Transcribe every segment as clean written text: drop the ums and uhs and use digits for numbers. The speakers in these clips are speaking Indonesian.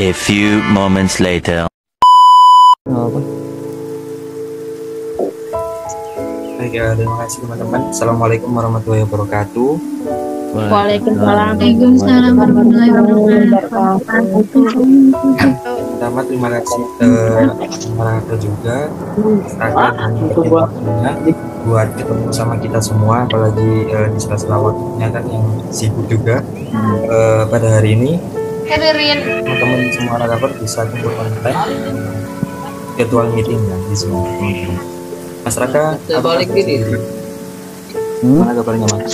A few moments later. Baik, terima kasih teman-teman. Assalamualaikum warahmatullahi wabarakatuh. Waalaikumsalam warahmatullahi wabarakatuh. Pertama terima kasih Maraka juga waktunya buat ketemu sama kita semua, apalagi di sela-sela waktunya kan yang sibuk juga. Pada hari ini teman-teman semua Rakaper bisa kumpul konten virtual meeting ya di Zoom, teman-teman. Mas Raka, apa kabarnya Mas?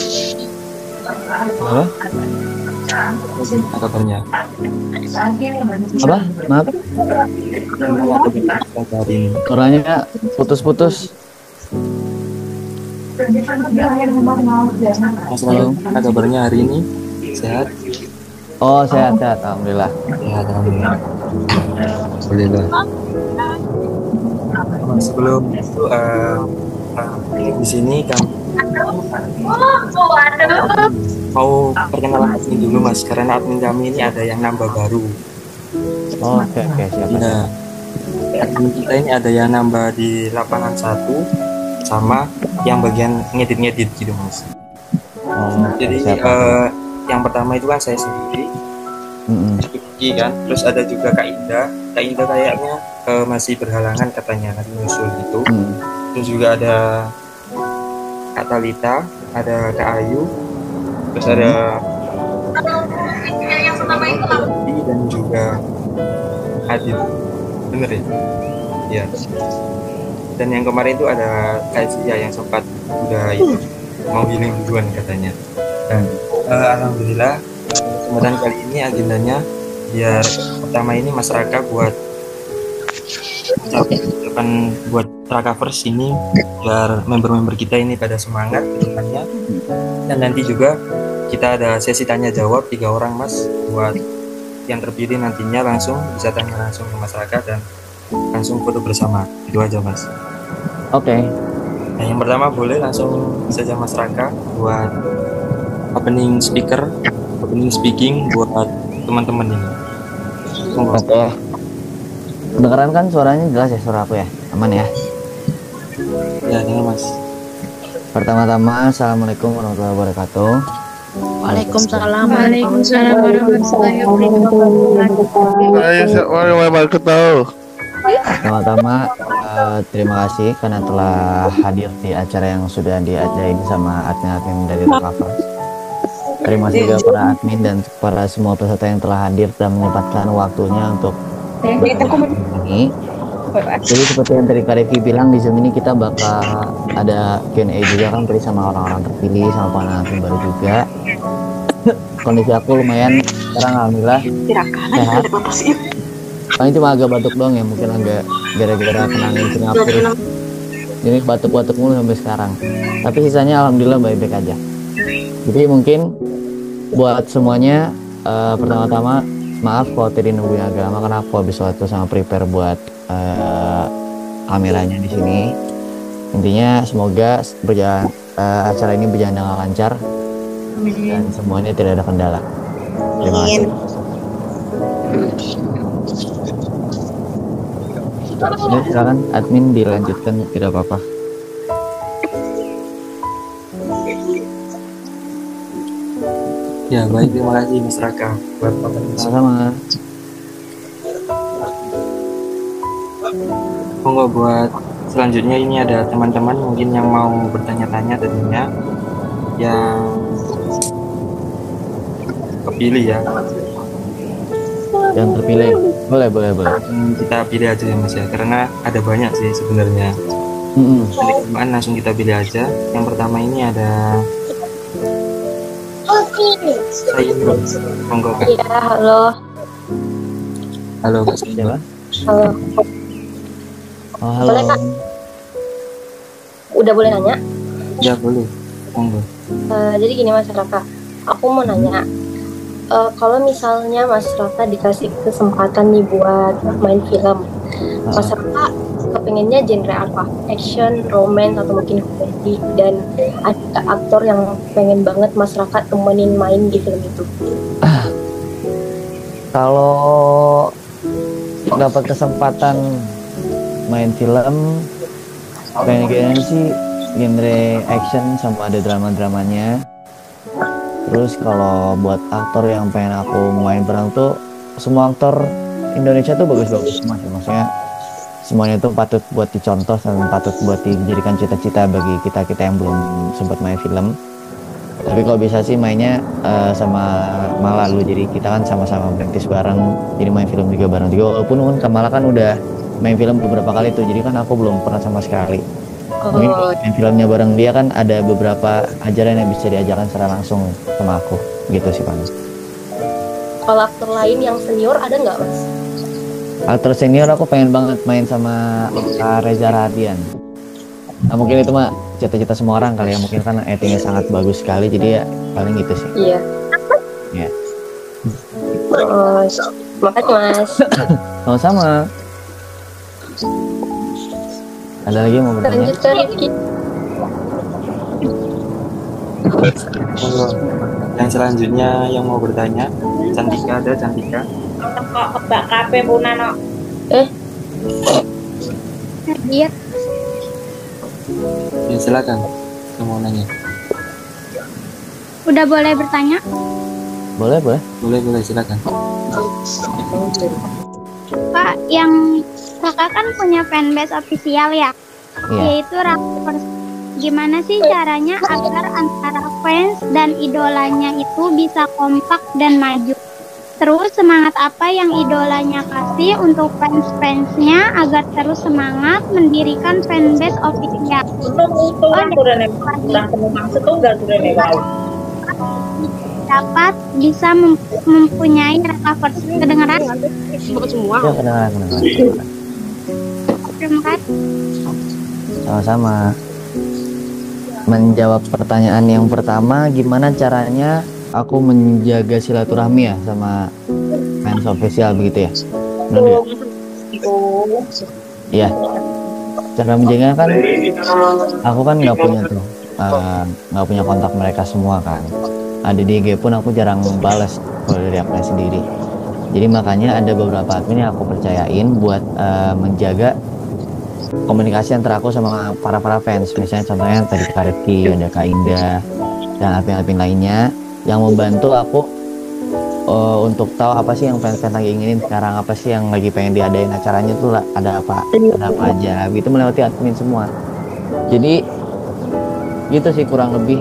Apa kabarnya? Apa? Maaf. Suaranya putus-putus. Mas Raka, apa kabarnya hari ini? Sehat? Oh, sehat-sehat, alhamdulillah. Sehat, alhamdulillah. Sebelum itu di sini kami mau perkenalan admin dulu Mas, karena admin kami ini ada yang nambah baru. Oke, siapa? Nah, admin kita ini ada yang nambah di lapangan 1 sama yang bagian ngedit-ngedit gitu Mas. Jadi yang pertama itu kan saya sendiri, kan, terus ada juga Kak Indah kayaknya masih berhalangan katanya nanti nyusul gitu. Terus juga ada Kak Talita, ada Kak Ayu, terus ada dan juga Adit, bener ya? Iya. Dan yang kemarin itu ada Kak Sia yang sempat udah itu mau healing duluan katanya. Dan alhamdulillah kesempatan kali ini agendanya biar pertama ini Mas Raka buat Rakavers ini biar member-member kita ini pada semangat kedepannya. Dan nanti juga kita ada sesi tanya jawab 3 orang Mas, buat yang terpilih nantinya langsung bisa tanya langsung ke Mas Raka dan langsung foto bersama. Itu aja Mas. Oke. Nah, yang pertama boleh langsung saja Mas Raka buat opening speaking buat teman-teman ini. Oke. Kedengeran kan suaranya jelas ya, suara aku ya? Aman ya? Ya, dengar Mas. Pertama-tama, Assalamualaikum warahmatullahi wabarakatuh. Waalaikumsalam warahmatullahi wabarakatuh. Pertama-tama, terima kasih karena telah hadir di acara yang sudah diadain sama admin-admin dari Rakavers. Terima kasih juga para admin dan para semua peserta yang telah hadir dan menyempatkan waktunya untuk ini. Jadi seperti yang tadi Kak Revi bilang, di Zoom ini kita bakal ada Q&A juga kan tadi sama orang-orang terpilih, sama para admin baru juga. Kondisi aku lumayan sekarang alhamdulillah sehat. Paling cuma agak batuk doang ya, mungkin agak gara-gara kena angin Singapura. Jadi batuk-batuk mulu sampai sekarang. Tapi sisanya alhamdulillah baik-baik aja. Jadi mungkin buat semuanya pertama-tama maaf kalau tadi nungguin agak lama karena aku habis waktu sama prepare buat kameranya di sini. Intinya semoga acara ini berjalan dengan lancar dan semuanya tidak ada kendala. Terima kasih. Ya, silakan admin dilanjutkan, tidak apa-apa. Ya baik, terima kasih Mas Raka buat opening. Sama-sama. Monggo buat selanjutnya ini ada teman-teman mungkin yang mau bertanya-tanya tentunya yang kepilih ya. Yang terpilih boleh. Kita pilih aja ya Mas ya, karena ada banyak sih sebenarnya. Jadi langsung kita pilih aja. Yang pertama ini ada Sayun, monggo Kak. Iya, halo. Halo Kak Sayun. Halo. Oh, halo. Boleh Kak? Udah boleh nanya? Ya boleh, monggo. Jadi gini Mas Raka, aku mau nanya, kalau misalnya Mas Raka dikasih kesempatan nih buat main film, Mas Raka kepengennya genre apa? Action, romance, atau mungkin komedi? Dan ada aktor yang pengen banget Mas Raka temenin main di film itu? Kalau dapat kesempatan main film, pengen sih genre action sama ada drama-dramanya. Terus kalau buat aktor yang pengen aku main bareng tuh, semua aktor Indonesia tuh bagus-bagus semua sih. Maksudnya semuanya tuh patut buat dicontoh dan patut buat dijadikan cita-cita bagi kita yang belum sempat main film. Tapi kalau bisa sih mainnya sama Mala dulu, jadi kita kan sama-sama merintis bareng, jadi main film juga bareng juga. Walaupun Kamala kan udah main film beberapa kali tuh, jadi kan aku belum pernah sama sekali. Mungkin main filmnya bareng dia kan ada beberapa ajaran yang bisa diajarkan secara langsung sama aku, gitu sih Pak. Kalau aktor lain yang senior ada nggak Mas? Aktor senior aku pengen banget main sama Reza Radian. Nah, mungkin itu mah cita-cita semua orang kali ya, mungkin kan actingnya sangat bagus sekali, jadi ya paling gitu sih. Iya. Iya. Makasih Mas. Sama-sama. Ada lagi yang mau bertanya? Lanjut ke Rifki. Yang selanjutnya yang mau bertanya, Cantika ada Cantika. Kok kebak kape punano. Iya. Ya, silakan. Yang mau nanya. Udah boleh bertanya? Boleh. Boleh silakan. Pak, yang kakak kan punya fanbase official ya, Iya. yaitu Rakers. Gimana sih caranya agar antara fans dan idolanya itu bisa kompak dan maju? Terus semangat apa yang idolanya kasih untuk fans-fansnya agar terus semangat mendirikan fanbase official? Untung kurang temu maksud tuh gak durene wae. Dapat bisa mempunyai Rakavers. Kedengaran? Semua. Ya, kedengaran. Terima kasih. Sama-sama. Menjawab pertanyaan yang pertama, gimana caranya aku menjaga silaturahmi ya sama fans official begitu ya? Benar nggak? Iya. Cara menjaga kan, aku kan nggak punya tuh, nggak punya kontak mereka semua kan. Ada di IG pun aku jarang balas kalau dari aku sendiri. Jadi makanya ada beberapa admin yang aku percayain buat menjaga komunikasi antara aku sama para fans. Misalnya contohnya tadi Kak Rifki, ada Kak Indah, dan admin-admin lainnya yang membantu aku untuk tahu apa sih yang fans lagi inginin sekarang, apa sih yang lagi pengen diadain acaranya tuh ada apa aja. Itu melewati admin semua. Jadi gitu sih kurang lebih.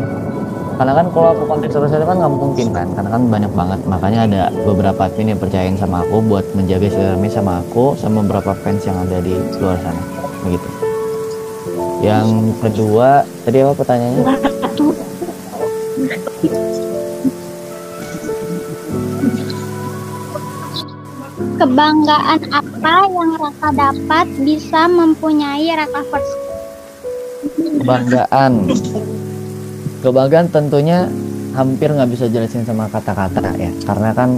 Karena kan kalau aku kontak terus itu kan nggak mungkin kan, karena kan banyak banget. Makanya ada beberapa admin yang percayain sama aku buat menjaga silaturahmi sama aku sama beberapa fans yang ada di luar sana, begitu. Yang kedua, tadi apa pertanyaannya? Kebanggaan apa yang Raka dapat bisa mempunyai Rakavers? Kebanggaan tentunya hampir nggak bisa jelasin sama kata-kata ya, karena kan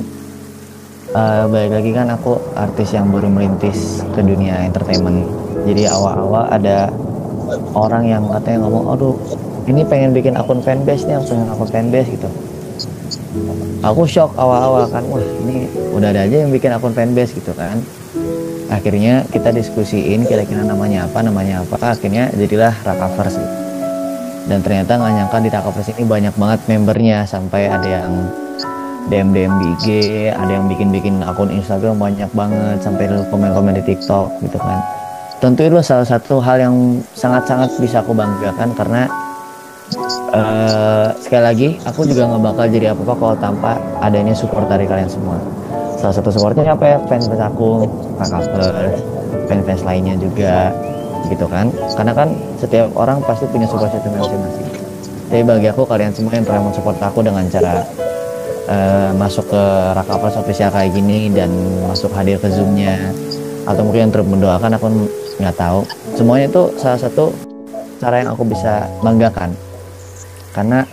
balik lagi kan aku artis yang baru merintis ke dunia entertainment. Jadi awal-awal ada orang yang katanya ngomong, aduh ini pengen bikin akun fanbase nih, aku pengen akun fanbase gitu. Aku shock awal-awal kan, wah ini udah ada aja yang bikin akun fanbase gitu kan. Akhirnya kita diskusiin kira-kira namanya apa, akhirnya jadilah Rakavers gitu. Dan ternyata nggak nyangka di Rakavers ini banyak banget membernya, sampai ada yang DM di IG, ada yang bikin akun Instagram banyak banget, sampai komen-komen di TikTok gitu kan. Tentu itu salah satu hal yang sangat-sangat bisa aku banggakan, karena sekali lagi aku juga nggak bakal jadi apa-apa kalau tanpa adanya support dari kalian semua. Salah satu supportnya apa ya? Fans aku, Rakavers, fans lainnya juga gitu kan, karena kan setiap orang pasti punya support system masing-masing. Tapi bagi aku, kalian semua yang telah mensupport aku dengan cara masuk ke Rakavers official kayak gini dan masuk hadir ke Zoom-nya, atau mungkin yang terus mendoakan, aku nggak tahu. Semuanya itu salah satu cara yang aku bisa banggakan, karena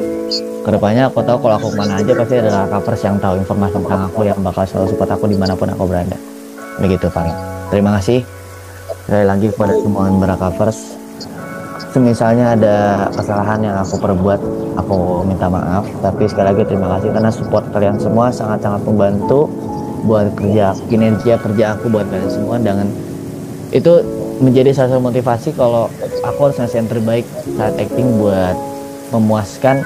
kedepannya aku tahu kalau aku kemana aja pasti ada Rakavers yang tahu informasi tentang aku, yang bakal selalu support aku dimanapun aku berada. Begitu paling. Terima kasih sekali lagi kepada semua member Rakavers. Misalnya ada kesalahan yang aku perbuat, aku minta maaf. Tapi sekali lagi terima kasih karena support kalian semua sangat-sangat membantu buat kinerja kerja aku buat kalian semua, dengan itu menjadi salah satu motivasi kalau aku harus ngasih yang terbaik saat acting buat memuaskan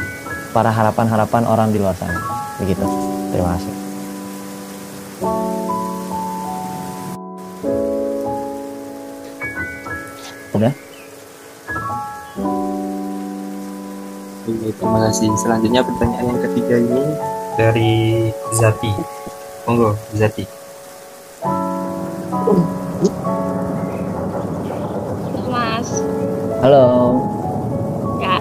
para harapan-harapan orang di luar sana. Begitu. Terima kasih. Udah? Oke, terima kasih. Selanjutnya pertanyaan yang ketiga ini dari Zati. Monggo, Zati. Mas, Halo. ya,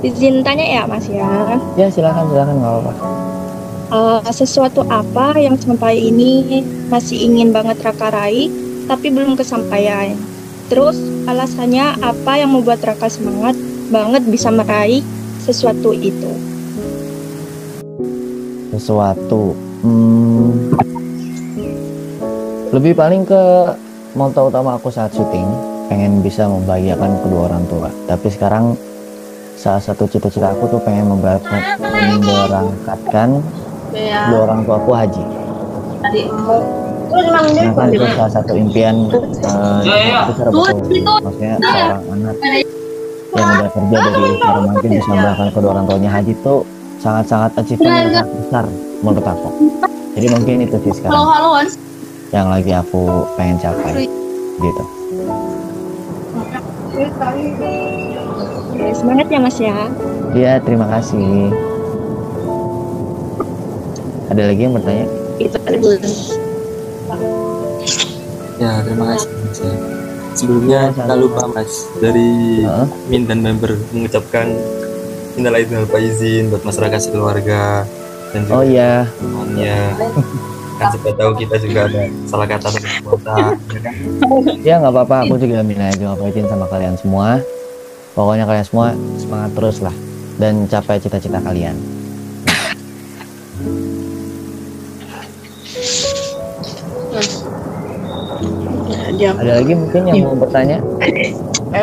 izin tanya ya Mas ya. Ya silakan nggak apa-apa. Sesuatu apa yang sampai ini masih ingin banget Raka raih, tapi belum kesampaian. Terus alasannya apa yang membuat Raka semangat banget bisa meraih sesuatu itu? Sesuatu. Lebih paling ke moto utama aku saat syuting, pengen bisa membahagiakan kedua orang tua. Tapi sekarang salah satu cita-cita aku tuh pengen memberangkatkan kedua orang tua aku haji. Nah, kan itu salah satu impian besar betul. Maksudnya seorang anak yang udah kerja dari usia remaja bisa memberangkatkan kedua orang tuanya haji tuh sangat-sangat achievement yang sangat besar menurut aku. Jadi mungkin itu sih sekarang yang lagi aku pengen capai gitu. Oke, semangat ya Mas ya. Iya, terima kasih. Ada lagi yang bertanya? Ya, terima kasih Mas. Sebelumnya tak lupa Mas, dari Min dan member mengucapkan minal aidin wal faizin buat masyarakat sekeluarga dan juga temannya. Kan siapa tahu kita juga ada salah kata atau perbuatan, ya kan? Ya nggak apa-apa, aku juga minal aidin wal faizin sama kalian semua. Pokoknya kalian semua semangat terus lah dan capai cita-cita kalian. Ada lagi mungkin yang mau bertanya?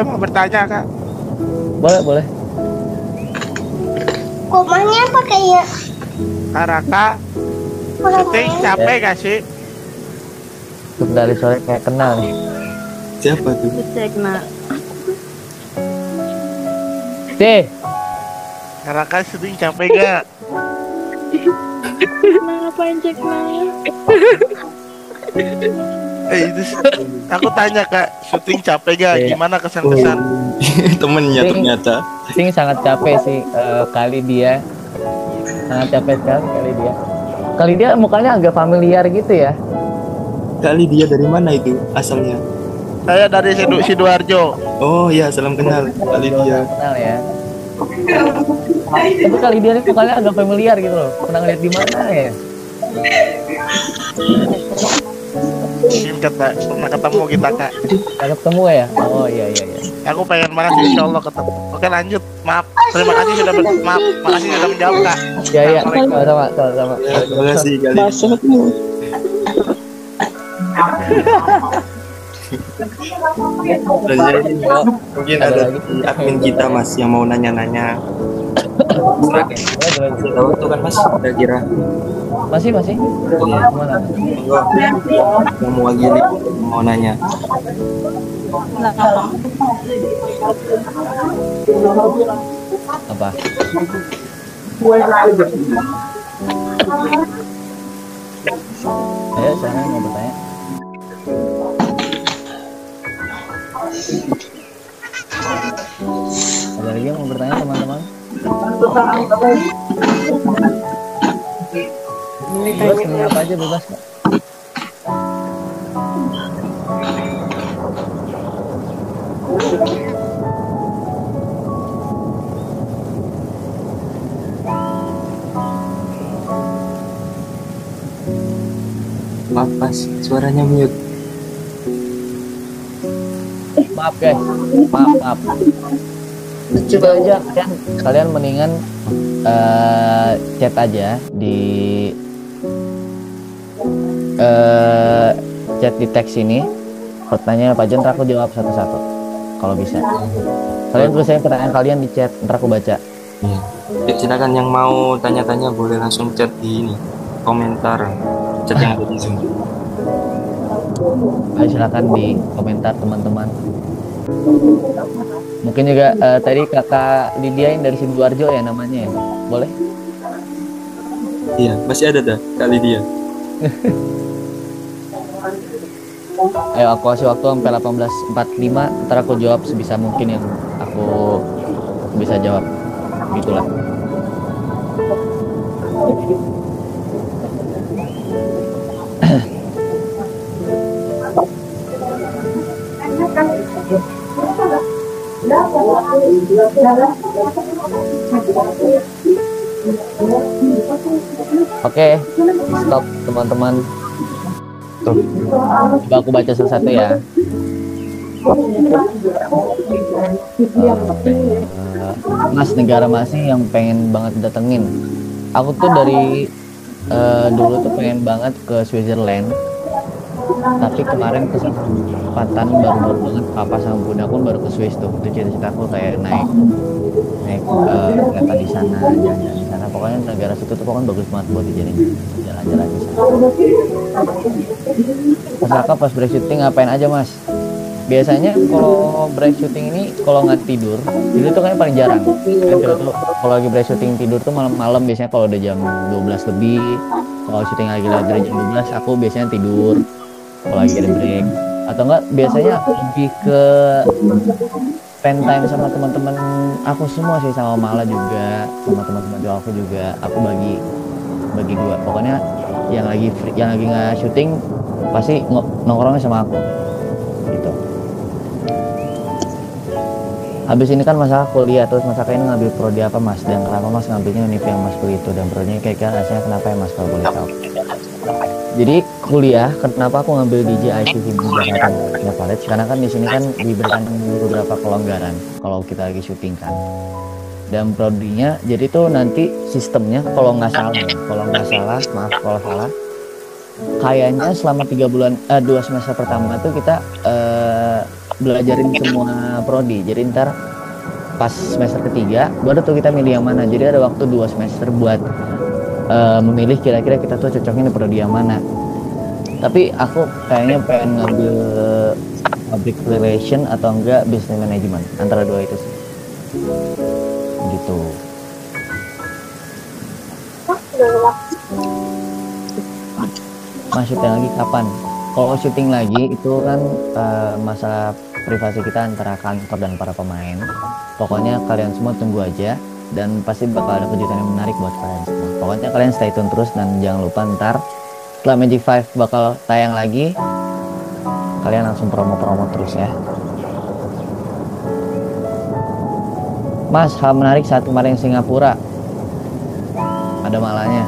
Mau bertanya Kak. Boleh. Komanya apa kayak? Kak Raka, syuting capek gak sih? Untuk dari sore kayak kenal nih. Siapa tuh? Kak Raka syuting capek gak? Ngapain cek Itu aku tanya Kak, syuting capek gak? Gimana kesan-kesan? Temennya ternyata. Syuting sangat capek sih, kali dia sangat capek sekali kali dia mukanya agak familiar gitu ya. Kali dia dari mana itu asalnya? Saya dari Sidoarjo. Oh iya, salam kenal. Kali dia. Kenal ya. Tapi kali dia nih mukanya agak familiar gitu loh. Pernah ngeliat di mana ya? Mungkin pernah ketemu kita Kak. Kita ketemu ya? Oh iya. Aku pengen banget insya Allah ketemu. Oke lanjut, maaf. Terima kasih sudah makasih sudah menjawab Kak. Iya. Sama-sama. Terima kasih kali. Mungkin ada admin kita Mas yang mau nanya-nanya. Masih tahu tuh kan Mas, kira-kira. Masih. Iya. Kemana? Yang mau gini mau nanya. Apa? Ayo, sana mau bertanya. Ada lagi yang mau bertanya teman-teman? Bebas, nanya apa aja bebas Kak. Maaf Mas, suaranya mute. Maaf guys, maaf. Coba aja kalian mendingan chat aja di chat di teks ini. Pertanyaan apa aja ntar aku jawab satu-satu kalau bisa. Kalian tulisin pertanyaan kalian di chat, ntar aku baca. Iya. Silakan yang mau tanya-tanya boleh langsung chat di ini komentar chat yang ada di Zoom. Ayo silakan di komentar teman-teman. Mungkin juga tadi kakak Lydia yang dari Sidoarjo ya namanya ya, boleh? Iya, masih ada dah kali dia. Ayo aku kasih waktu sampai 18.45, ntar aku jawab sebisa mungkin yang aku bisa jawab. Gitulah. Oke, stop teman-teman. Coba aku baca satu-satu ya. Mas, negara masih yang pengen banget datengin. Aku tuh dari dulu tuh pengen banget ke Switzerland. Tapi kemarin kesempatan baru banget papa sama bunda pun baru ke Swiss tuh. Itu cita-cita aku kayak naik kereta di sana, jalan-jalan di sana. Pokoknya negara situ tuh pokoknya bagus banget buat dijadiin jalan-jalan di sana. Mas Raka pas break shooting ngapain aja mas? Biasanya kalau break shooting ini kalau nggak tidur itu tuh kayaknya paling jarang. Kalau lagi break shooting tidur tuh malam-malam biasanya kalau udah jam 12 lebih. Kalau shooting lagi dari jam 12 aku biasanya tidur kalau lagi ada break. Atau enggak biasanya lebih ke spend time sama teman-teman aku semua sih, sama Mala juga, sama teman-teman aku juga. Aku bagi dua. Pokoknya yang lagi nggak syuting pasti nongkrongnya sama aku. Gitu. Habis ini kan masa kuliah, terus masa ini ngambil prodi apa mas? Dan kenapa mas ngambilnya univ yang mas begitu? Dan prodinya kira-kira rasanya kenapa ya mas kalau boleh tahu? Jadi kuliah, kenapa aku ngambil di JICC Jakarta College? Karena kan di sini kan diberikan beberapa kelonggaran kalau kita lagi syuting kan. Dan prodinya, jadi tuh nanti sistemnya kalau nggak salah, maaf kalau salah, kayaknya selama 2 semester pertama tuh kita belajarin semua prodi. Jadi ntar pas semester ketiga baru tuh kita milih yang mana. Jadi ada waktu 2 semester buat memilih kira-kira kita tuh cocoknya di prodi yang mana. Tapi aku kayaknya pengen ngambil public relation atau enggak business management, antara dua itu sih. Gitu. Mas syuting lagi kapan? Kalau syuting lagi itu kan masalah privasi kita antara kantor dan para pemain. Pokoknya kalian semua tunggu aja dan pasti bakal ada kejutan yang menarik buat kalian semua. Pokoknya kalian stay tune terus dan jangan lupa ntar setelah Magic 5 bakal tayang lagi, kalian langsung promo-promo terus ya. Mas, hal menarik saat kemarin Singapura ada malahnya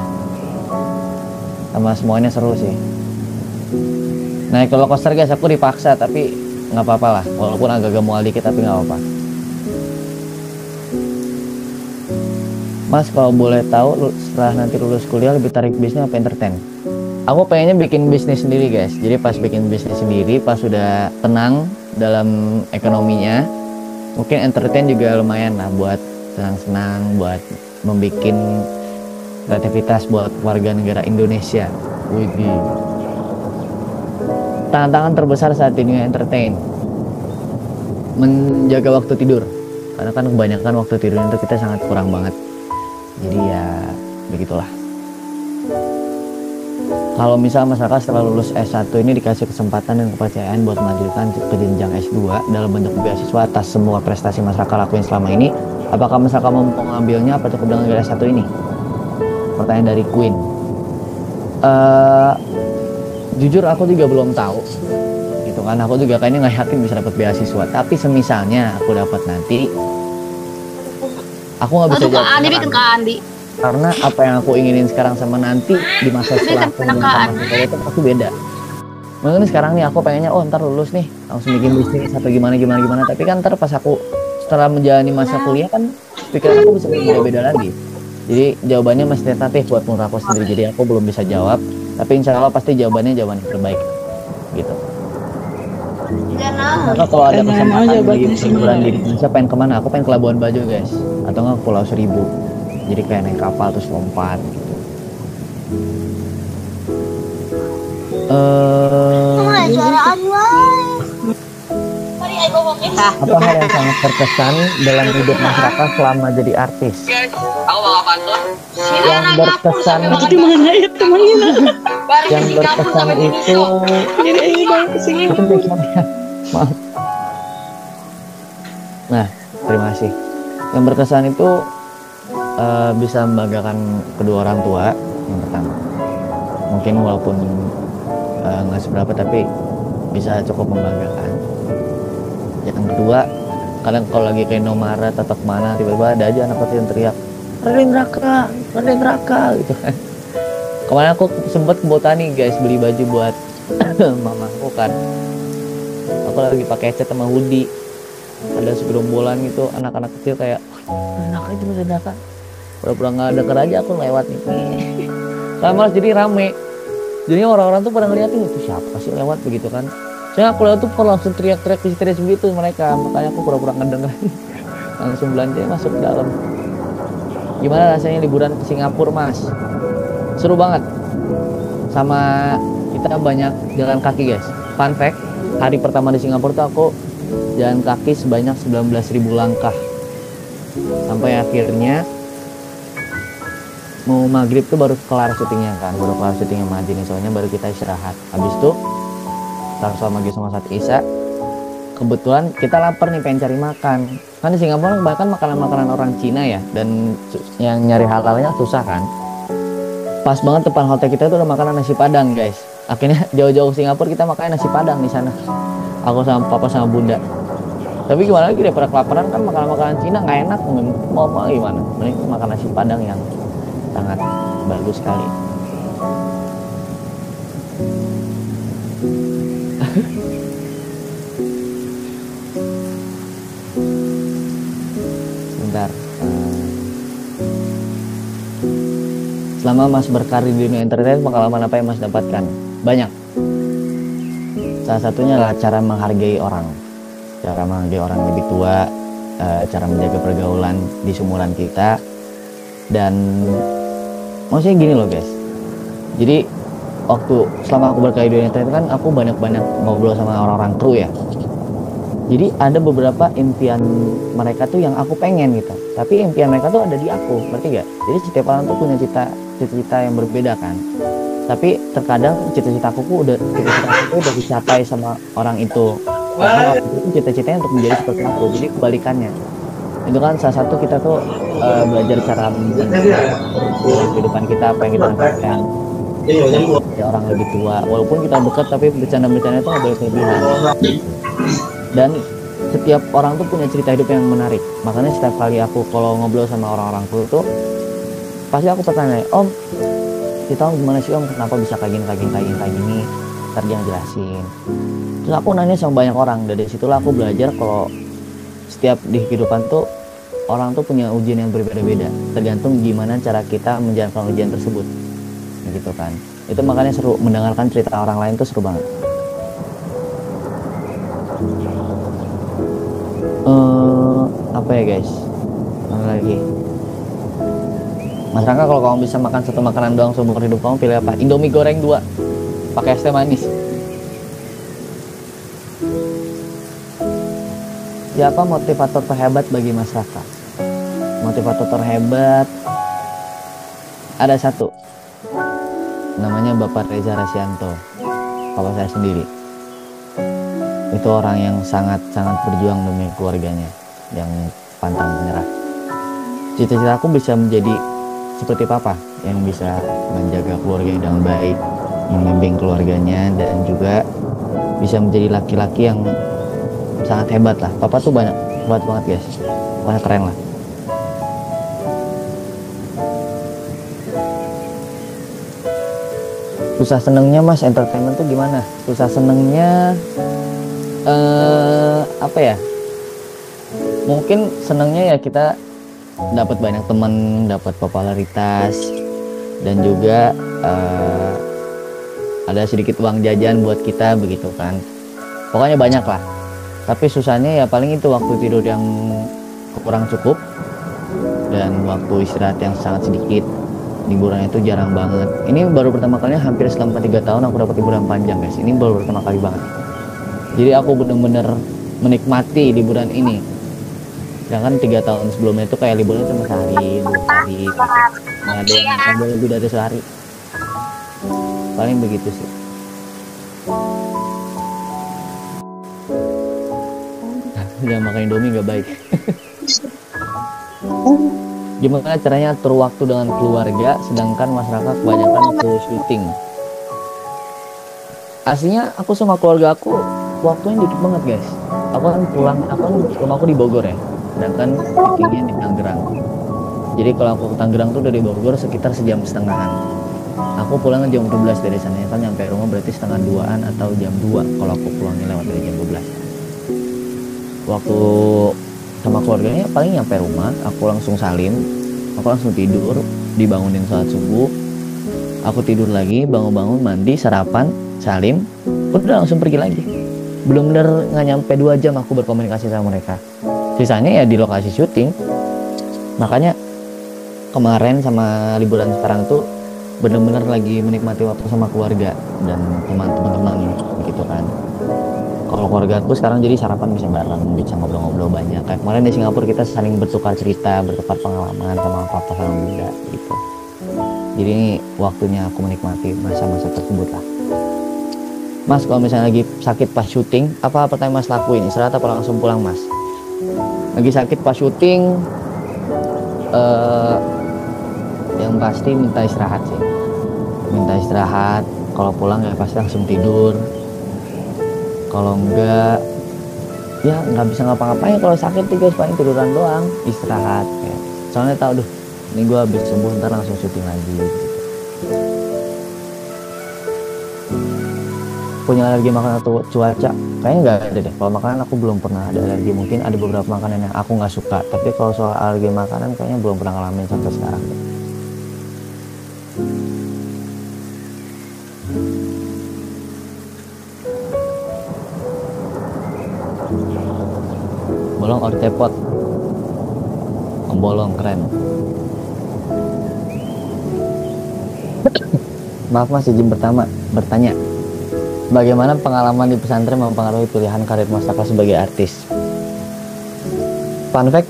sama semuanya seru sih. Naik roller coaster guys, aku dipaksa tapi nggak apa-apa lah, walaupun agak mual dikit tapi nggak apa-apa. Mas, kalau boleh tahu setelah nanti lulus kuliah lebih tarik bisnis apa entertain? Aku pengennya bikin bisnis sendiri guys. Jadi pas bikin bisnis sendiri, pas sudah tenang dalam ekonominya, mungkin entertain juga lumayan lah buat senang-senang, buat membuat kreativitas buat warga negara Indonesia. Widih. Tantangan terbesar saat ini entertain, menjaga waktu tidur. Karena kan kebanyakan waktu tidur itu kita sangat kurang banget. Jadi ya begitulah. Kalau misal masyarakat setelah lulus S1 ini dikasih kesempatan dan kepercayaan buat melanjutkan ke jenjang S2 dalam bentuk beasiswa atas semua prestasi masyarakat lakuin selama ini, apakah masyarakat mau mengambilnya apa cukup dengan S1 ini? Pertanyaan dari Queen. Jujur aku juga belum tahu. Gitu kan, aku juga kayaknya nggak yakin bisa dapat beasiswa. Tapi semisalnya aku dapat nanti, aku nggak bisa jawab sekarang. Karena apa yang aku inginin sekarang sama nanti di masa setelah aku itu pasti beda. Mungkin sekarang nih aku pengennya ntar lulus nih langsung bikin bisnis atau gimana. Tapi kan ntar pas aku setelah menjalani masa kuliah kan pikiran aku bisa beda lagi. Jadi jawabannya masih tentatif buat menurut aku sendiri. Jadi aku belum bisa jawab. Tapi insya Allah pasti jawaban yang terbaik. Gitu. Maka kalau ada kesempatan bagi liburan di Indonesia pengen kemana? Aku pengen ke Labuan Bajo guys. Atau nggak Pulau Seribu. Jadi kayak naik kapal terus lompat gitu. Apa hal yang sangat berkesan dalam hidup Mas Raka selama jadi artis? Yang berkesan yang berkesan itu maaf. Nah, terima kasih. Yang berkesan itu bisa membanggakan kedua orang tua yang pertama. Mungkin walaupun nggak seberapa tapi bisa cukup membanggakan. Yang kedua, kadang kalau lagi kayak Nomara atau kemana tiba-tiba ada aja anak kecil yang teriak Raden Raka gitu kan. Kemarin aku sempet ke Botani guys beli baju buat mamaku kan. Aku lagi pakai headset sama hoodie. Ada segerombolan gitu anak-anak kecil kayak Raka itu Raden Raka. Pura-pura nggak denger aja aku lewat nih. Karena malah jadi rame. Jadinya orang-orang tuh pada ngeliatin itu siapa sih lewat begitu kan. Saya aku lewat tuh langsung teriak-teriak histeris begitu mereka. Makanya aku pura-pura ngedenger. Langsung belanja masuk ke dalam. Gimana rasanya liburan ke Singapura Mas? Seru banget. Sama kita banyak jalan kaki guys. Fun fact, hari pertama di Singapura tuh aku jalan kaki sebanyak 19.000 langkah. Sampai akhirnya mau maghrib tuh baru kelar syutingnya kan. Baru kelar syutingnya Majini soalnya baru kita istirahat. Habis itu Tarso maghrib sama saat Isya. Kebetulan kita lapar nih pengen cari makan. Kan di Singapura bahkan makanan-makanan orang Cina ya. Dan yang nyari halalnya susah kan. Pas banget depan hotel kita tuh ada makanan nasi padang guys. Akhirnya jauh-jauh Singapura kita makan nasi padang di sana. Aku sama papa sama bunda. Tapi gimana lagi daripada kelaparan kan makanan-makanan Cina nggak enak. Mau gimana? Mending makan nasi padang yang sangat bagus sekali. Sebentar. Selama Mas berkarir di dunia entertainment, pengalaman apa yang Mas dapatkan? Banyak. Salah satunya adalah cara menghargai orang. Cara menghargai orang yang lebih tua, cara menjaga pergaulan di seumuran kita. Dan maksudnya gini loh guys. Jadi waktu selama aku berkarir di dunia entertainment kan aku banyak-banyak ngobrol sama orang-orang kru ya. Jadi ada beberapa impian mereka tuh yang aku pengen gitu. Tapi impian mereka tuh ada di aku, ngerti gak? Jadi setiap orang tuh punya cita-cita yang berbeda kan. Tapi terkadang cita-cita aku udah dicapai sama orang itu. Karena waktu itu cita-citanya untuk menjadi seperti aku. Jadi kebalikannya. Itu kan salah satu kita tuh belajar cara kehidupan kita apa yang kita lakukan. Ya orang lebih tua, walaupun kita dekat tapi bercanda-bercanda itu nggak boleh kelebihan. Dan setiap orang tuh punya cerita hidup yang menarik. Makanya setiap kali aku kalau ngobrol sama orang-orang tua tuh pasti aku bertanya, Om, kita gimana sih Om, kenapa bisa kayak gini? Ntar dia ngejelasin. Terus aku nanya sama banyak orang. Dari situlah aku belajar kalau setiap di kehidupan tuh orang tuh punya ujian yang berbeda-beda. Tergantung gimana cara kita menjalankan ujian tersebut. Gitu kan. Itu makanya seru mendengarkan cerita orang lain tuh seru banget. Apa ya guys? Mana lagi? Mas Rangga, kalau kamu bisa makan satu makanan doang seumur hidup kamu pilih apa? Indomie goreng 2 pakai es teh manis. Siapa motivator terhebat bagi Mas Raka? Motivator terhebat ada satu. Namanya Bapak Reza Rasianto. Papa saya sendiri. Itu orang yang sangat-sangat berjuang demi keluarganya, yang pantang menyerah. Cita-cita aku bisa menjadi seperti papa, yang bisa menjaga keluarganya dengan baik, membimbing keluarganya, dan juga bisa menjadi laki-laki yang sangat hebat lah. Papa tuh hebat banget guys, pokoknya keren lah. Susah senengnya Mas entertainment tuh gimana? Susah senengnya apa ya? Mungkin senengnya ya kita dapat banyak teman, dapat popularitas, dan juga ada sedikit uang jajan buat kita begitu kan. Pokoknya banyak lah. Tapi susahnya ya paling itu waktu tidur yang kurang cukup dan waktu istirahat yang sangat sedikit. liburan itu jarang banget. Ini baru pertama kalinya hampir selama 3 tahun aku dapat liburan panjang guys. Ini baru pertama kali banget. Jadi aku bener-bener menikmati liburan ini. Sedangkan 3 tahun sebelumnya itu kayak liburan cuma sehari, 2 hari, nggak ada yang lebih dari sehari. Paling begitu sih. Jangan makan Indomie nggak baik. Gimana caranya atur waktu dengan keluarga sedangkan masyarakat kebanyakan ke syuting? Aslinya aku sama keluarga aku waktunya dikit banget guys. Aku kan pulang, rumahku di Bogor ya, sedangkan syutingnya di Tangerang. Jadi kalau aku ke Tangerang tuh dari Bogor sekitar 1,5 jam. Aku pulang jam 12 dari sana, kan nyampe rumah berarti setengah 2-an atau jam 2 kalau aku pulangnya lewat dari jam 12. Waktu sama keluarganya paling nyampe rumah, aku langsung salim, aku langsung tidur, dibangunin sholat subuh, aku tidur lagi, bangun-bangun, mandi, sarapan, salim, udah langsung pergi lagi. Bener-bener nggak nyampe 2 jam aku berkomunikasi sama mereka. Sisanya ya di lokasi syuting. Makanya kemarin sama liburan sekarang tuh bener-bener lagi menikmati waktu sama keluarga dan teman-teman gitu kan. Kalau keluarga aku sekarang jadi sarapan bisa bareng, bisa ngobrol-ngobrol banyak. Kayak kemarin di Singapura kita saling bertukar cerita, bertukar pengalaman sama papa sama bunda gitu. Jadi ini waktunya aku menikmati masa-masa tersebut lah. Mas, kalau misalnya lagi sakit pas syuting, apa pertama Mas lakuin? Istirahat apa langsung pulang Mas? Lagi sakit pas syuting, yang pasti minta istirahat sih. Minta istirahat. Kalau pulang ya pasti langsung tidur. Kalau enggak, ya nggak bisa ngapa-ngapain. Kalau sakit tuh guys paling tiduran doang, istirahat. Ya. Soalnya tahu duh, ini gue habis sembuh ntar langsung syuting lagi. Gitu. Punya alergi makanan atau cuaca? Kayaknya nggak ada deh. Kalau makanan aku belum pernah ada alergi. Mungkin ada beberapa makanan yang aku nggak suka. Tapi kalau soal alergi makanan kayaknya belum pernah ngalamin sampai sekarang deh. Bolong or tepot? Bolong, keren. Maaf Mas, izin pertama bertanya. Bagaimana pengalaman di pesantren mempengaruhi pilihan karir Mas Raka sebagai artis? Fun fact,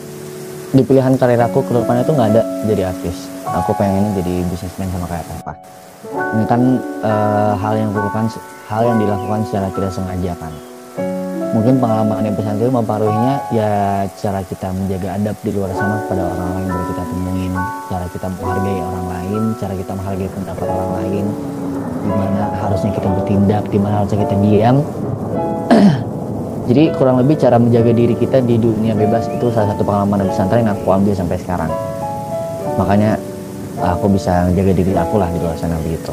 di pilihan karir aku ke depannya tuh nggak ada jadi artis. Aku pengen jadi bisnismen sama kayak Papa. Ini kan hal yang dilakukan secara tidak sengaja kan. Mungkin pengalaman di pesantren mempengaruhinya ya cara kita menjaga adab di luar sana kepada orang lain yang kita temuin, cara kita menghargai orang lain, cara kita menghargai pendapat orang lain, dimana harusnya kita bertindak, dimana harusnya kita diam. Jadi kurang lebih cara menjaga diri kita di dunia bebas itu salah satu pengalaman di pesantren yang aku ambil sampai sekarang. Makanya aku bisa menjaga diri aku lah di luar sana begitu.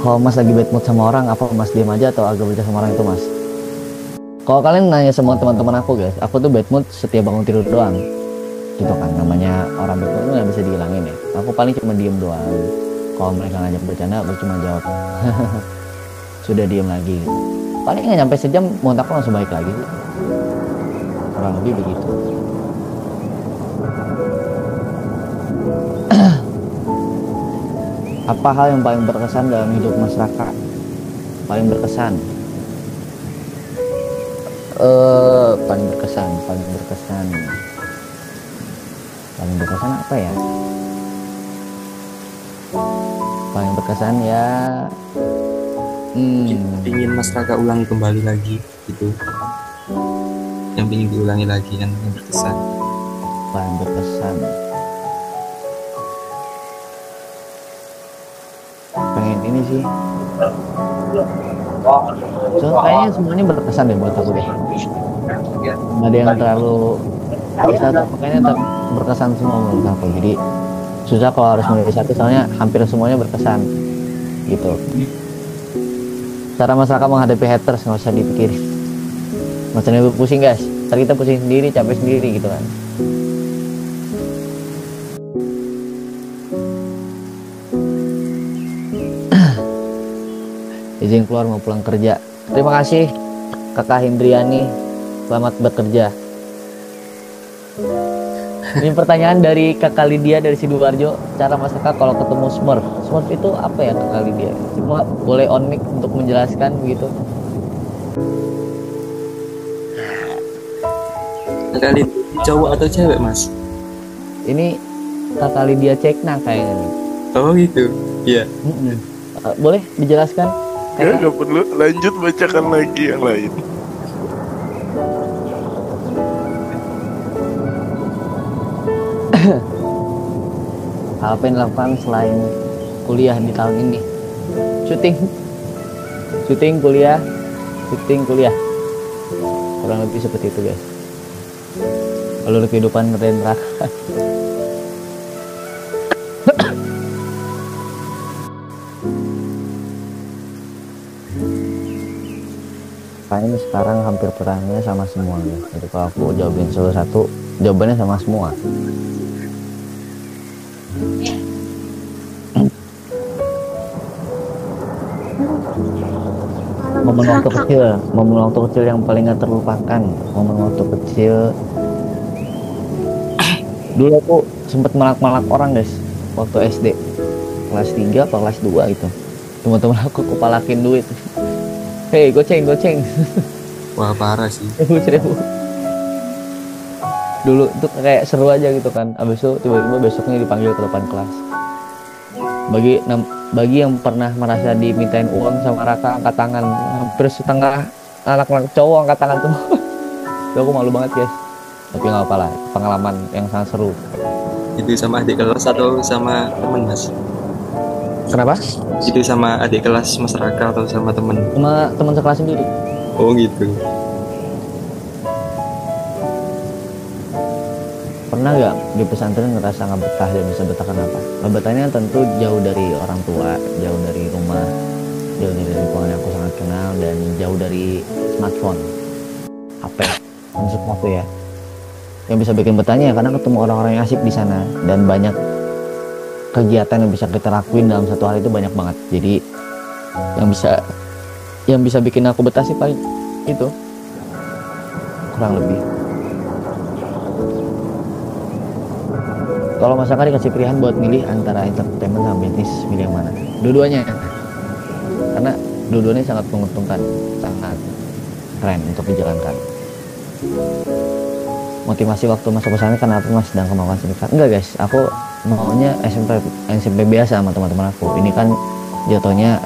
Kalau Mas lagi bad mood sama orang, apa Mas diam aja atau agak berbicara sama orang itu Mas? Kalau kalian nanya semua teman-teman aku guys, aku tuh bad mood setiap bangun tidur doang. Gitu kan, namanya orang bad mood nggak bisa dihilangin ya. Aku paling cuma diem doang. Kalau mereka ngajak bercanda, aku cuma jawab sudah diem lagi. Paling nggak nyampe sejam, mood aku langsung baik lagi. Kurang lebih begitu. Apa hal yang paling berkesan dalam hidup Mas Raka? Paling berkesan? Paling berkesan apa ya? Paling berkesan ya. Ingin Mas Raka ulangi kembali lagi gitu. Yang ingin diulangi lagi yang berkesan. Paling berkesan. Pengen ini sih. So, kayaknya semuanya berkesan deh buat aku deh. Nggak ada yang terlalu kayaknya berkesan semua menurut aku. Jadi susah kalau harus memilih satu, soalnya hampir semuanya berkesan gitu. Cara masyarakat menghadapi haters nggak usah dipikirin, nggak usah pusing guys. Ntar kita pusing sendiri, capek sendiri gitu kan. Izin keluar mau pulang kerja. Terima kasih Kakak Hindriani, selamat bekerja. Ini pertanyaan dari Kakak Lydia dari Sidoarjo. Cara masak kalau ketemu Smurf. Smurf itu apa ya Kakak Lydia? Cuma boleh on mic untuk menjelaskan begitu. Kakak Lydia cowok atau cewek mas? Ini Kakak Lydia Cekna kayaknya nih. Oh gitu. Iya. Boleh dijelaskan? Ya nggak perlu, lanjut bacakan lagi yang lain. Apa yang dilakukan selain kuliah di tahun ini? Syuting kuliah, kurang lebih seperti itu guys. Alur kehidupan dan neraka. Kayaknya sekarang hampir pertanyaannya sama semua guys. Jadi kalau aku jawabin salah satu, jawabannya sama semua. momen waktu kecil yang paling gak terlupakan. Momen waktu kecil dulu aku sempet malak-malak orang guys waktu SD kelas 3 apa kelas 2 itu. Teman-teman aku palakin duit. Hei goceng Wah parah sih. 1000. Dulu itu kayak seru aja gitu kan. Abis itu tiba-tiba besoknya dipanggil ke depan kelas. Bagi yang pernah merasa dimintain uang sama Raka, angkat tangan. Hampir setengah anak-anak cowok angkat tangan tuh. Itu aku malu banget guys. Tapi nggak apa-apa lah, pengalaman yang sangat seru. Itu sama adik kelas atau sama temen mas? Kenapa? Itu sama adik kelas mas Raka atau sama temen? Sama teman sekelas sendiri. Oh gitu. Pernah nggak di pesantren ngerasa nggak betah dan bisa betah kenapa? Nggak betahnya tentu jauh dari orang tua, jauh dari rumah, jauh dari lingkungan yang aku sangat kenal, dan jauh dari smartphone, HP, maksud aku ya. Yang bisa bikin betahnya ya karena ketemu orang-orang yang asik di sana, dan banyak kegiatan yang bisa kita lakuin dalam satu hari itu banyak banget. Jadi yang bisa bikin aku betah sih paling itu, kurang lebih. Kalau Mas Aka dikasih pilihan buat milih antara entertainment sama bisnis, milih yang mana? Dua-duanya, karena dua-duanya sangat menguntungkan, sangat keren untuk dijalankan. Motivasi waktu masuk pesantren karena apa mas sedang kemauan sedekah? Enggak guys, aku maunya SMP biasa sama teman-teman aku. Ini kan jatuhnya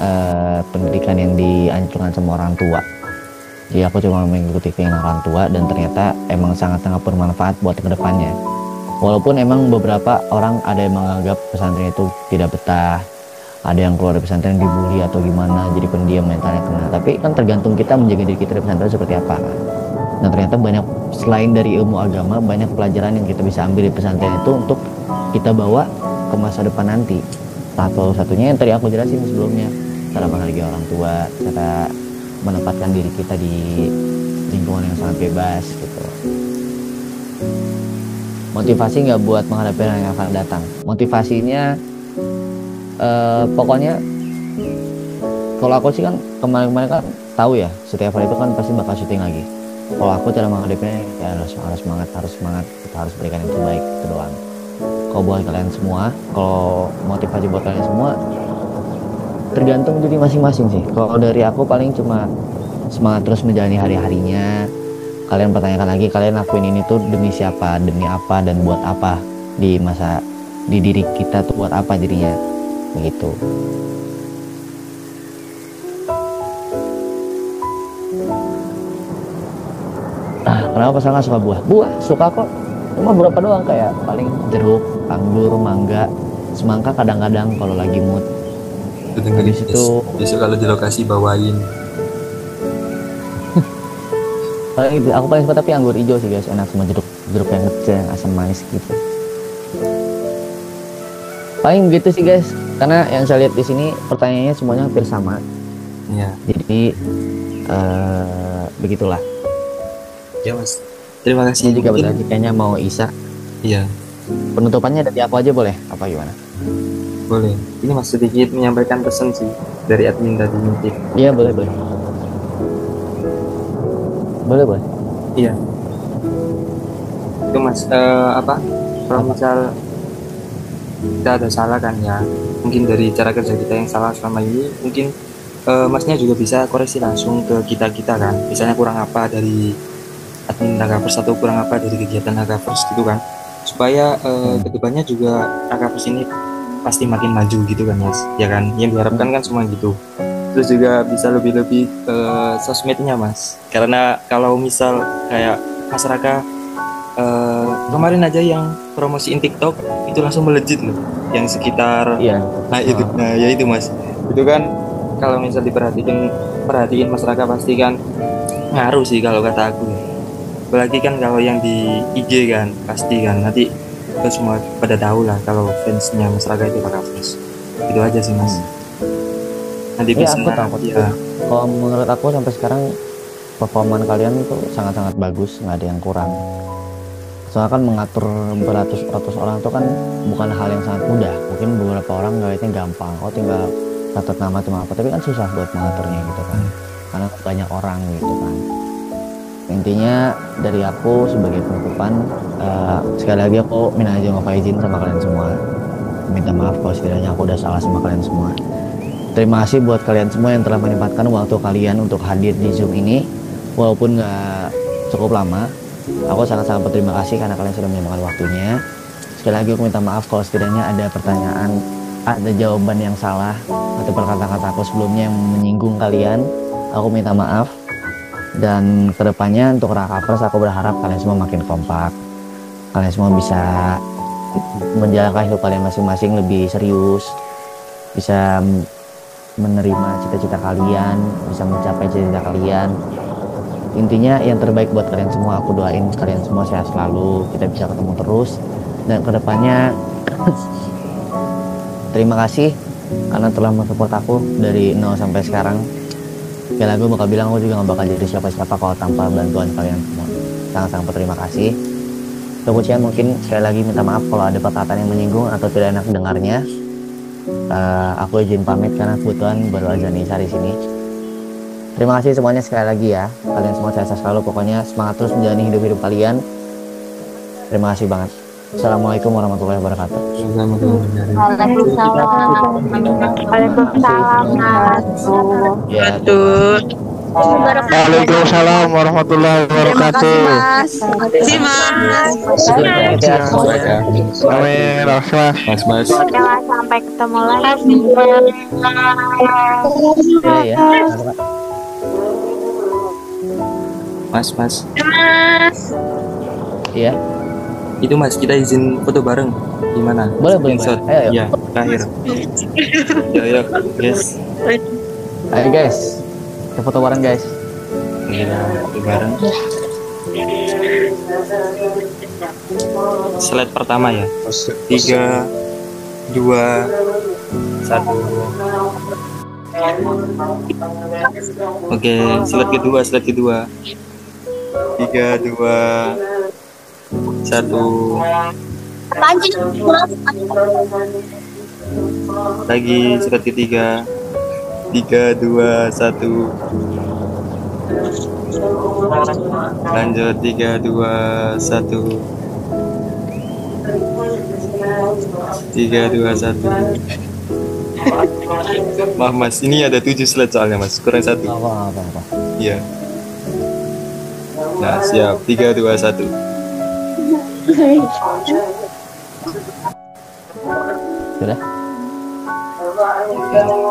pendidikan yang dianjurkan sama orang tua. Jadi aku cuma mengikuti keinginan orang tua, dan ternyata emang sangat-sangat bermanfaat buat kedepannya. Walaupun emang beberapa orang ada yang menganggap pesantren itu tidak betah, ada yang keluar dari pesantren dibully atau gimana, jadi pendiam mentalnya kena. Tapi kan tergantung kita menjaga diri kita di pesantren seperti apa. Nah ternyata banyak, selain dari ilmu agama, banyak pelajaran yang kita bisa ambil di pesantren itu untuk kita bawa ke masa depan nanti. Satu satunya yang tadi aku jelasin sebelumnya, cara menghargai orang tua, cara menempatkan diri kita di lingkungan yang sangat bebas gitu. Motivasi nggak buat menghadapi yang akan datang. Motivasinya pokoknya kalau aku sih kan kemarin-kemarin kan tahu ya, setiap hari itu kan pasti bakal syuting lagi. Kalau aku cara menghadapinya ya harus semangat, kita harus berikan yang terbaik, itu doang. Kalau buat kalian semua, kalau motivasi buat kalian semua tergantung diri masing-masing sih. Kalau dari aku paling cuma semangat terus menjalani hari-harinya. Kalian pertanyakan lagi, kalian lakuin ini tuh demi siapa, demi apa, dan buat apa di diri kita tuh buat apa dirinya, begitu. Kenapa saya nggak suka buah? Buah suka kok, cuma berapa doang, kayak paling jeruk, anggur, mangga, semangka kadang-kadang kalau lagi mood. Di situ besok kalau di lokasi bawain. Aku paling suka tapi anggur hijau sih guys, enak sama jeruk yang kecil, yang asam manis gitu. Paling gitu sih guys, karena yang saya lihat di sini pertanyaannya semuanya hampir sama. Iya. Jadi begitulah. Ya mas, terima kasih. Ini juga berarti kayaknya mau Isa. Iya. Penutupannya dari aku aja boleh? Apa gimana? Boleh. Ini mas sedikit menyampaikan pesan sih dari admin tadi mungkin. Iya boleh. Boleh. Iya. Itu mas apa, kalau misal kita ada salah kan ya, mungkin dari cara kerja kita yang salah selama ini, mungkin masnya juga bisa koreksi langsung ke kita kan, misalnya kurang apa dari admin Rakavers atau kurang apa dari kegiatan Rakavers gitu kan, supaya kedepannya juga Rakavers ini pasti makin maju gitu kan mas, ya kan, yang diharapkan kan semua gitu. Terus juga bisa lebih-lebih sosmednya mas, karena kalau misal kayak masyarakat kemarin aja yang promosiin TikTok itu langsung melejit loh, yang sekitar nah ya itu mas, itu kan kalau misal perhatiin masyarakat pasti kan ngaruh sih kalau kata aku ya. Apalagi kan kalau yang di IG kan pasti kan nanti kita semua pada tahu lah kalau fansnya masyarakat itu Rakavers. Itu aja sih mas. Nanti bisa aku tahu ya. Kalau menurut aku sampai sekarang performan kalian itu sangat-sangat bagus, nggak ada yang kurang. Soalnya kan mengatur beratus-ratus orang itu kan bukan hal yang sangat mudah. Mungkin beberapa orang ngeliatnya gampang, tinggal catat nama cuma apa, tapi kan susah buat mengaturnya gitu kan, karena banyak orang gitu kan. Intinya dari aku sebagai penutupan, sekali lagi aku minta izin sama kalian semua, minta maaf kalau sekiranya aku udah salah sama kalian semua. Terima kasih buat kalian semua yang telah menyempatkan waktu kalian untuk hadir di Zoom ini, walaupun nggak cukup lama. Aku sangat-sangat berterima kasih karena kalian sudah menyempatkan waktunya. Sekali lagi aku minta maaf kalau sekiranya ada pertanyaan, ada jawaban yang salah atau perkataan-kata aku sebelumnya yang menyinggung kalian. Aku minta maaf. Dan kedepannya untuk Rakavers aku berharap kalian semua makin kompak. Kalian semua bisa menjalankan hidup kalian masing-masing lebih serius, bisa menerima cita-cita kalian, bisa mencapai cita-cita kalian. Intinya yang terbaik buat kalian semua. Aku doain kalian semua sehat selalu, kita bisa ketemu terus. Dan kedepannya terima kasih karena telah mensupport aku dari 0 sampai sekarang. Sekali lagi bakal bilang aku juga gak bakal jadi siapa-siapa kalau tanpa bantuan kalian semua. Sangat-sangat berterima kasih. Kemudian mungkin sekali lagi minta maaf kalau ada perkataan yang menyinggung atau tidak enak dengarnya. Aku izin pamit karena kebetulan baru aja Nisa di sini. Terima kasih semuanya sekali lagi ya. Kalian semua sehat selalu. Pokoknya semangat terus menjalani hidup kalian. Terima kasih banget. Assalamualaikum warahmatullahi wabarakatuh. Waalaikumsalam. Waalaikumsalam warahmatullahi wabarakatuh. Terima kasih mas. Amin. Mas. Sampai ketemu lagi. Ya. Mas. Iya. Itu mas, kita izin foto bareng gimana? Boleh. Ayo. Ya, terakhir. Ayo, guys. Ayo guys, kita foto bareng guys. Iya, foto bareng. Slide pertama ya. 3, 2, 1. Oke, slide kedua. 3, 2, 1. Lagi slide ketiga. 3, 2, 1. Lanjut 3, 2, 1. 3, 2, 1. Maaf mas, ini ada 7 slide soalnya mas, kurang 1. Apa. Iya. Nah siap, 3, 2, 1.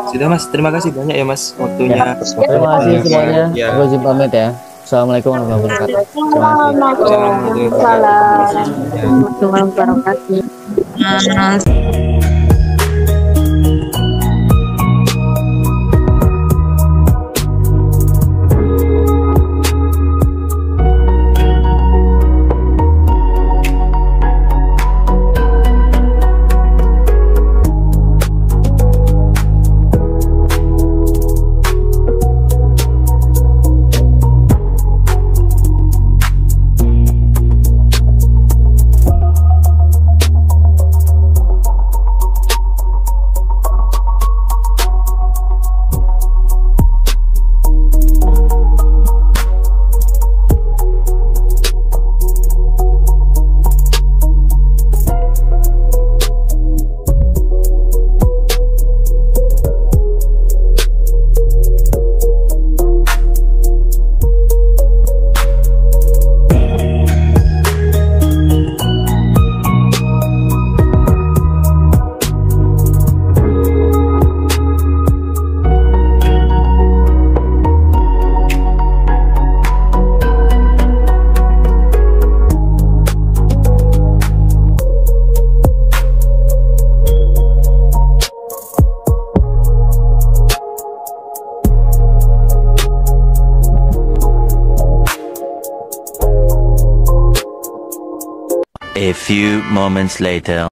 Sudah mas, terima kasih banyak ya mas waktunya. Terima kasih semuanya. Aku izin pamit ya. Assalamualaikum warahmatullahi wabarakatuh. Warahmatullahi wabarakatuh. A few moments later.